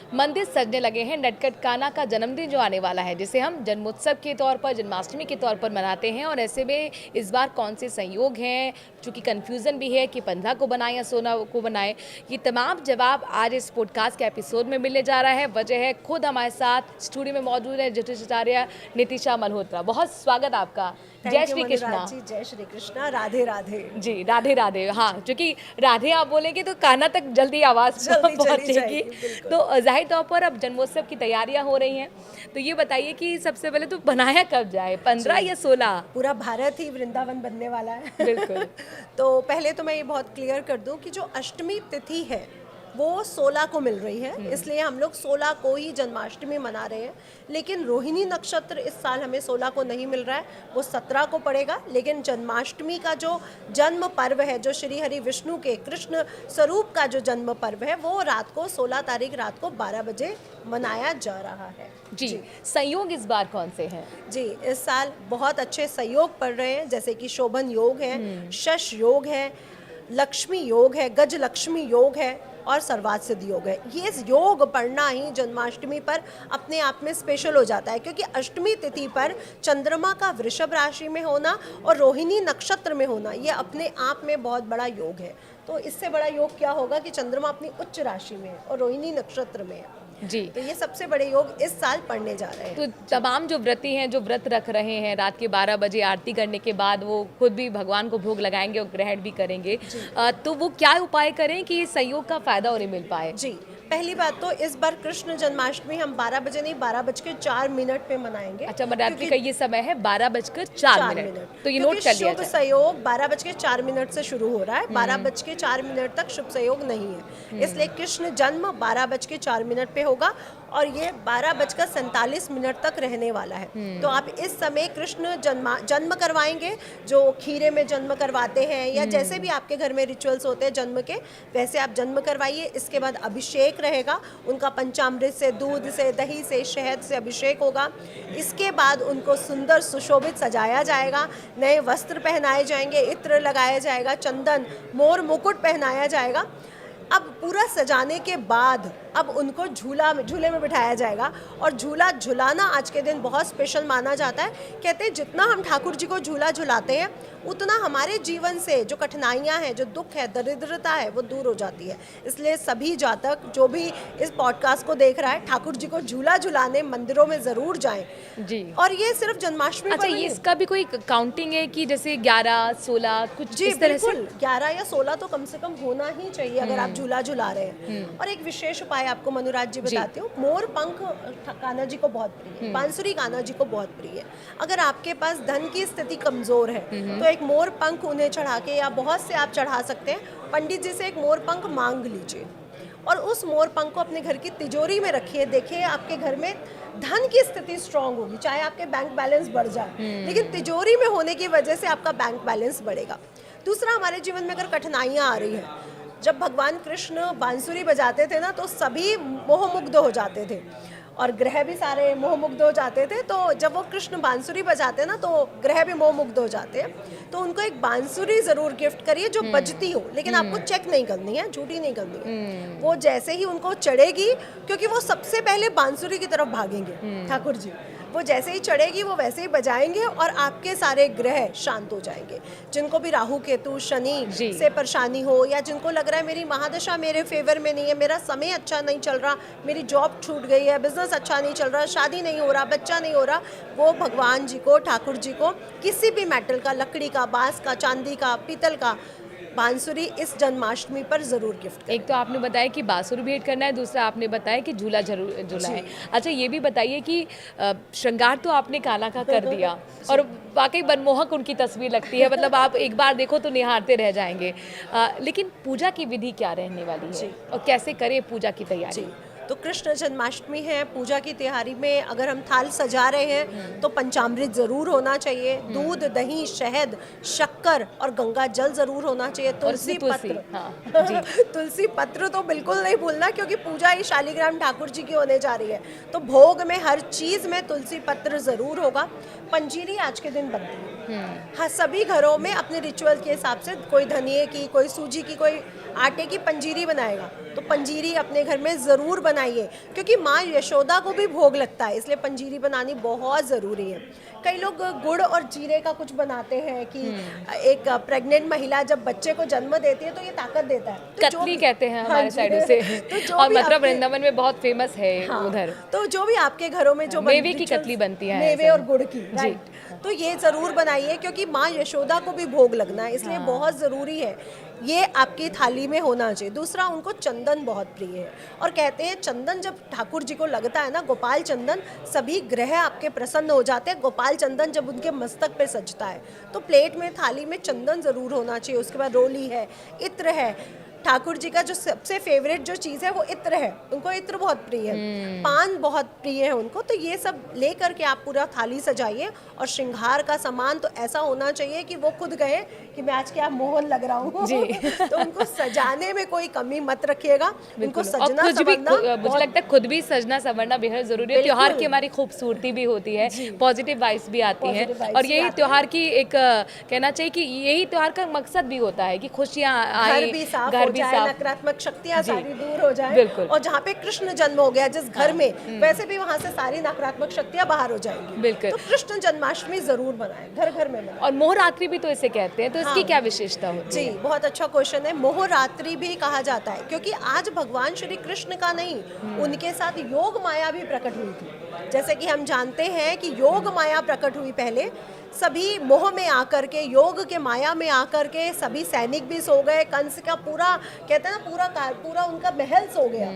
मंदिर सजने लगे हैं। नटखट कान्हा का जन्मदिन जो आने वाला है, जिसे हम जन्मोत्सव के तौर पर, जन्माष्टमी के तौर पर मनाते हैं। और ऐसे में इस बार कौन से संयोग हैं, चूँकि कन्फ्यूज़न भी है कि 15 को बनाएं या 16 को बनाएं, ये तमाम जवाब आज इस पॉडकास्ट के एपिसोड में मिलने जा रहा है। वजह है, खुद हमारे साथ स्टूडियो में मौजूद है ज्योतिषाचार्य नितिशा मल्होत्रा। बहुत स्वागत आपका। जय श्री कृष्णा। जय श्री कृष्णा। राधे राधे जी, राधे राधे। हाँ, क्योंकि राधे आप बोलेंगे तो कान्हा तक जल्दी आवाज़ पहुँचेगी। तो जाहिर तौर पर अब जन्मोत्सव की तैयारियां हो रही हैं, तो ये बताइए कि सबसे पहले तो बनाया कब जाए, 15 या 16? पूरा भारत ही वृंदावन बनने वाला है। बिल्कुल। तो पहले तो मैं ये बहुत क्लियर कर दूं कि जो अष्टमी तिथि है वो 16 को मिल रही है, इसलिए हम लोग 16 को ही जन्माष्टमी मना रहे हैं। लेकिन रोहिणी नक्षत्र इस साल हमें 16 को नहीं मिल रहा है, वो 17 को पड़ेगा। लेकिन जन्माष्टमी का जो जन्म पर्व है, जो श्री हरि विष्णु के कृष्ण स्वरूप का जो जन्म पर्व है, वो रात को 16 तारीख रात को 12 बजे मनाया जा रहा है। जी, संयोग इस बार कौन से हैं? जी, इस साल बहुत अच्छे संयोग पड़ रहे हैं, जैसे कि शोभन योग है, शश योग है, लक्ष्मी योग है, गज लक्ष्मी योग है और सर्वार्थ सिद्धि योग है। ये योग पढ़ना ही जन्माष्टमी पर अपने आप में स्पेशल हो जाता है, क्योंकि अष्टमी तिथि पर चंद्रमा का वृषभ राशि में होना और रोहिणी नक्षत्र में होना, ये अपने आप में बहुत बड़ा योग है। तो इससे बड़ा योग क्या होगा कि चंद्रमा अपनी उच्च राशि में है और रोहिणी नक्षत्र में है। जी, तो ये सबसे बड़े योग इस साल पढ़ने जा रहे हैं। तो तमाम जो व्रती हैं, जो व्रत रख रहे हैं, रात के 12 बजे आरती करने के बाद वो खुद भी भगवान को भोग लगाएंगे और ग्रहण भी करेंगे, तो वो क्या उपाय करें कि इस संयोग का फायदा उन्हें मिल पाए? जी, पहली बात तो इस बार कृष्ण जन्माष्टमी हम 12 बजे नहीं, 12:04 पे मनाएंगे। अच्छा, रात्रि का ये समय है 12:04। तो ये नोट कर लिया शुभ जाए। संयोग 12:04 से शुरू हो रहा है, 12:04 तक शुभ संयोग नहीं है, इसलिए कृष्ण जन्म 12:04 पे होगा और ये 12:47 तक रहने वाला है। तो आप इस समय कृष्ण जन्म करवाएंगे, जो खीरे में जन्म करवाते हैं या जैसे भी आपके घर में रिचुअल्स होते हैं जन्म के, वैसे आप जन्म करवाइए। इसके बाद अभिषेक रहेगा उनका, पंचामृत से, दूध से, दही से, शहद से अभिषेक होगा। इसके बाद उनको सुंदर सुशोभित सजाया जाएगा, नए वस्त्र पहनाए जाएंगे, इत्र लगाया जाएगा, चंदन, मोर मुकुट पहनाया जाएगा। अब पूरा सजाने के बाद अब उनको झूले में बिठाया जाएगा और झूला झुलाना आज के दिन बहुत स्पेशल माना जाता है। कहते हैं जितना हम ठाकुर जी को झूला झुलाते हैं उतना हमारे जीवन से जो कठिनाइयां हैं, जो दुख है, दरिद्रता है, वो दूर हो जाती है। इसलिए सभी जातक जो भी इस पॉडकास्ट को देख रहा है, ठाकुर जी को झूला झुलाने मंदिरों में जरूर जाएं। जी, और ये सिर्फ जन्माष्टमी अच्छा, ये इसका भी कोई काउंटिंग है कि जैसे 11, 16 कुछ जी इस तरह से? बिल्कुल, 11 या 16 तो कम से कम होना ही चाहिए अगर आप झूला झुला रहे हैं। और एक विशेष उपाय आपको मनुराज जी बताती हूँ। मोर पंख कान्हा जी को बहुत प्रिय है, बांसुरी कान्हा जी को बहुत प्रिय है। अगर आपके पास धन की स्थिति कमजोर है तो एक मोर पंख उन्हें चढ़ा के, या बहुत से आप चढ़ा सकते हैं, पंडित जी से एक मोर पंख मांग लीजिए और उस मोर पंख को अपने घर की तिजोरी में रखिए। देखिए आपके घर में धन की स्थिति स्ट्रांग होगी, चाहे आपके बैंक बैलेंस बढ़ जाए, लेकिन तिजोरी में होने की वजह से आपका बैंक बैलेंस बढ़ेगा। दूसरा, हमारे जीवन में अगर कठिनाइयां आ रही हैं, जब भगवान कृष्ण बांसुरी बजाते थे ना, तो सभी मोहमुग्ध हो जाते थे और ग्रह भी सारे मोहमुग्ध हो जाते थे। तो जब वो कृष्ण बांसुरी बजाते ना, तो ग्रह भी मोहमुग्ध हो जाते हैं। तो उनको एक बांसुरी जरूर गिफ्ट करिए जो बजती हो, लेकिन आपको चेक नहीं करनी है, झूठी नहीं करनी है। वो जैसे ही उनको चढ़ेगी, क्योंकि वो सबसे पहले बांसुरी की तरफ भागेंगे ठाकुर जी, वो जैसे ही चढ़ेगी वो वैसे ही बजाएंगे और आपके सारे ग्रह शांत हो जाएंगे। जिनको भी राहु केतु शनि से परेशानी हो, या जिनको लग रहा है मेरी महादशा मेरे फेवर में नहीं है, मेरा समय अच्छा नहीं चल रहा, मेरी जॉब छूट गई है, बिजनेस अच्छा नहीं चल रहा, शादी नहीं हो रहा, बच्चा नहीं हो रहा, वो भगवान जी को, ठाकुर जी को किसी भी मेटल का, लकड़ी का, बांस का, चांदी का, पीतल का बांसुरी इस जन्माष्टमी पर जरूर गिफ्ट करें। एक तो आपने बताया कि बांसुरी भेंट करना है, दूसरा आपने बताया कि झूला जरूर झूला है। अच्छा, ये भी बताइए कि श्रृंगार तो आपने कान्हा का कर दिया और वाकई मनमोहक उनकी तस्वीर लगती है, मतलब आप एक बार देखो तो निहारते रह जाएंगे। लेकिन पूजा की विधि क्या रहने वाली है और कैसे करें पूजा की तैयारी? तो कृष्ण जन्माष्टमी है, पूजा की तैयारी में अगर हम थाल सजा रहे हैं तो पंचामृत जरूर होना चाहिए, दूध, दही, शहद, शक्कर और गंगा जल जरूर होना चाहिए। तुलसी पत्र, हाँ, जी। तुलसी पत्र तो बिल्कुल नहीं भूलना, क्योंकि पूजा ही शालिग्राम ठाकुर जी की होने जा रही है। तो भोग में हर चीज में तुलसी पत्र जरूर होगा। पंजीरी आज के दिन बनती है, हाँ, सभी घरों में अपने रिचुअल के हिसाब से, कोई धनिये की, कोई सूजी की, कोई आटे की पंजीरी बनाएगा तो पंजीरी अपने घर में ज़रूर बनाइए, क्योंकि माँ यशोदा को भी भोग लगता है, इसलिए पंजीरी बनानी बहुत ज़रूरी है। कई लोग गुड़ और जीरे का कुछ बनाते हैं कि एक प्रेग्नेंट महिला जब बच्चे को जन्म देती है तो ये ताकत देता है, तो जो कतली भी- कहते हैं हाँ हमारे जी। साइड उसे तो जो और भी मथुरा आपके- वृंदावन में बहुत फेमस है हाँ, उधर। तो जो भी आपके घरों में जो मेवे की rituals- कतली बनती है मेवे ऐसे और में। गुड़ की, जी। राइट। तो ये ज़रूर बनाइए, क्योंकि माँ यशोदा को भी भोग लगना है, इसलिए बहुत ज़रूरी है ये आपकी थाली में होना चाहिए। दूसरा, उनको चंदन बहुत प्रिय है और कहते हैं चंदन जब ठाकुर जी को लगता है ना, गोपाल चंदन, सभी ग्रह आपके प्रसन्न हो जाते हैं। गोपाल चंदन जब उनके मस्तक पे सजता है तो प्लेट में, थाली में चंदन ज़रूर होना चाहिए। उसके बाद रोली है, इत्र है। ठाकुर जी का जो सबसे फेवरेट जो चीज़ है वो इत्र है, उनको इत्र बहुत प्रिय है, पान बहुत प्रिय है उनको। तो ये सब लेकर के आप पूरा थाली सजाइए। और श्रृंगार का सामान तो ऐसा होना चाहिए कि वो खुद कहे कि मैं आज क्या मोहन लग रहा हूँ जी। तो उनको सजाने में कोई कमी मत रखिएगा, उनको बिल्कुल। और सजना खुद भी संवरना मुझे बहुत- लगता है खुद भी सजना संवरना बेहद जरूरी है। बिल्कुल। त्योहार की हमारी खूबसूरती भी होती है, पॉजिटिव वाइब्स भी आती हैं, Positive vibes और भी यही आती हैं। त्योहार की एक कहना चाहिए कि यही त्योहार का मकसद भी होता है कि खुशियाँ आए, घर भी साफ घर हो भी जाए, साफ। नकारात्मक शक्तियाँ जी। सारी दूर हो जाए। बिल्कुल। और जहाँ पे कृष्ण जन्म हो गया जिस घर में, वैसे भी वहाँ से सारी नकारात्मक शक्तियाँ बाहर हो जाएंगी। बिल्कुल। तो कृष्ण जन्माष्टमी जरूर बनाएं, घर घर में बनाएं। और मोहरात्रि भी तो इसे कहते हैं, तो इसकी हाँ। क्या विशेषता होती जी, है? बहुत अच्छा क्वेश्चन है। मोहरात्रि भी कहा जाता है क्योंकि आज भगवान श्री कृष्ण का नहीं, उनके साथ योग माया भी प्रकट हुई थी। जैसे कि हम जानते हैं कि योग माया प्रकट हुई पहले, सभी मोह में आकर के, योग के माया में आकर के सभी सैनिक भी सो गए। कंस का पूरा, कहते हैं ना, पूरा उनका महल सो गया।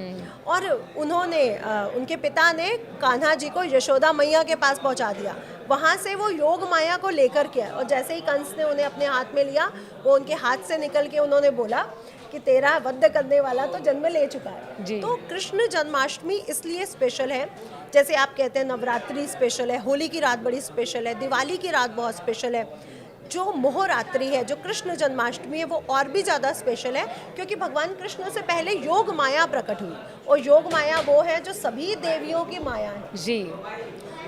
और उन्होंने उनके पिता ने कान्हा जी को यशोदा मैया के पास पहुंचा दिया। वहाँ से वो योग माया को लेकर के आए और जैसे ही कंस ने उन्हें अपने हाथ में लिया, वो उनके हाथ से निकल के उन्होंने बोला कि तेरा वध करने वाला तो जन्म ले चुका है। जी। तो कृष्ण जन्माष्टमी इसलिए स्पेशल है, जैसे आप कहते हैं नवरात्रि स्पेशल है, होली की रात बड़ी स्पेशल है, दिवाली की रात बहुत स्पेशल है। जो मोहरात्रि है, जो कृष्ण जन्माष्टमी है, वो और भी ज़्यादा स्पेशल है क्योंकि भगवान कृष्ण से पहले योग माया प्रकट हुई। और योग माया वो है जो सभी देवियों की माया है। जी।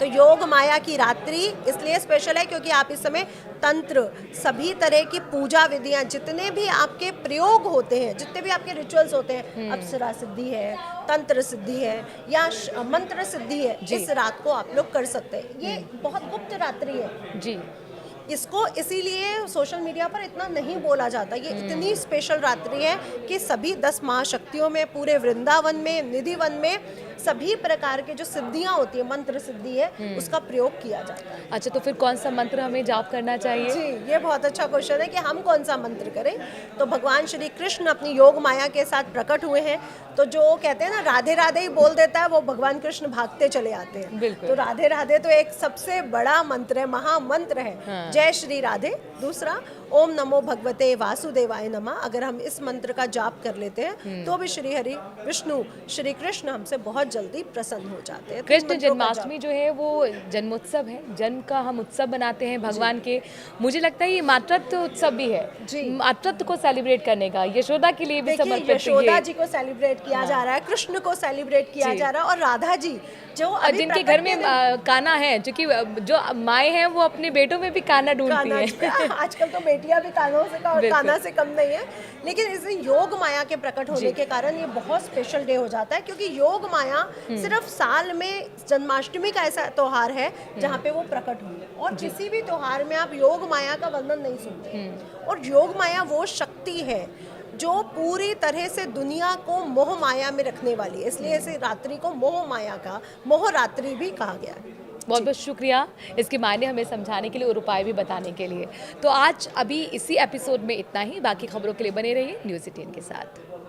तो योग माया की रात्रि इसलिए स्पेशल है क्योंकि आप इस समय तंत्र, सभी तरह की पूजा विधियां, जितने भी आपके प्रयोग होते हैं, जितने भी आपके रिचुअल्स होते हैं, अप्सरा सिद्धि है, तंत्र सिद्धि है या मंत्र सिद्धि है, इस रात को आप लोग कर सकते हैं। ये बहुत गुप्त रात्रि है। जी। इसको इसीलिए सोशल मीडिया पर इतना नहीं बोला जाता। ये इतनी स्पेशल रात्रि है कि सभी 10 महाशक्तियों में, पूरे वृंदावन में, निधिवन में सभी प्रकार के जो सिद्धियां होती है, मंत्र सिद्धि है, उसका प्रयोग किया जाता है। अच्छा, तो फिर कौन सा मंत्र हमें जाप करना चाहिए? जी, ये बहुत अच्छा क्वेश्चन है कि हम कौन सा मंत्र करें। तो भगवान श्री कृष्ण अपनी योग माया के साथ प्रकट हुए हैं, तो जो कहते हैं ना राधे राधे ही बोल देता है, वो भगवान कृष्ण भागते चले आते हैं। बिल्कुल। तो राधे राधे तो एक सबसे बड़ा मंत्र है, महामंत्र है। हाँ। जय श्री राधे। दूसरा, ओम नमो भगवते वासुदेवाय नमः। अगर हम इस मंत्र का जाप कर लेते हैं तो भी श्री हरि विष्णु श्री कृष्ण हमसे बहुत जल्दी प्रसन्न हो जाते हैं। तो इन कृष्ण मंत्रों का जन्माष्टमी जो है वो जन्मोत्सव है, जन्म का हम उत्सव बनाते हैं भगवान के। मुझे लगता है ये मातृत्व उत्सव भी है, जी। मातृत्व को सेलिब्रेट करने का, यशोदा के लिए भी देखिए, समर्पित यशोदा ये। जी को सेलिब्रेट किया जा रहा है, कृष्ण को सेलिब्रेट किया जी। जा रहा है, और राधा जी जो और अभी जिनके प्रकट घर में के दिन- कान्हा है, क्योंकि जो माएँ हैं वो अपने बेटों में भी कान्हा ढूंढती कान्हा जी, हैं। आजकल तो बेटियां भी कान्हों से बिल्कुल। कान्हा से कम नहीं है। लेकिन इस दिन योग माया के प्रकट होने जी। के कारण ये बहुत स्पेशल डे हो जाता है, क्योंकि योग माया सिर्फ साल में जन्माष्टमी का ऐसा त्योहार है जहाँ पे वो प्रकट हुई है। और किसी भी त्योहार में आप योग माया का वर्णन नहीं सुनते। और योग माया वो शक्ति है जो पूरी तरह से दुनिया को मोह माया में रखने वाली है, इसलिए इस रात्रि को मोह माया का मोह रात्रि भी कहा गया है। बहुत बहुत शुक्रिया इसके मायने हमें समझाने के लिए और उपाय भी बताने के लिए। तो आज अभी इसी एपिसोड में इतना ही। बाकी खबरों के लिए बने रहिए न्यूज़ 18 के साथ।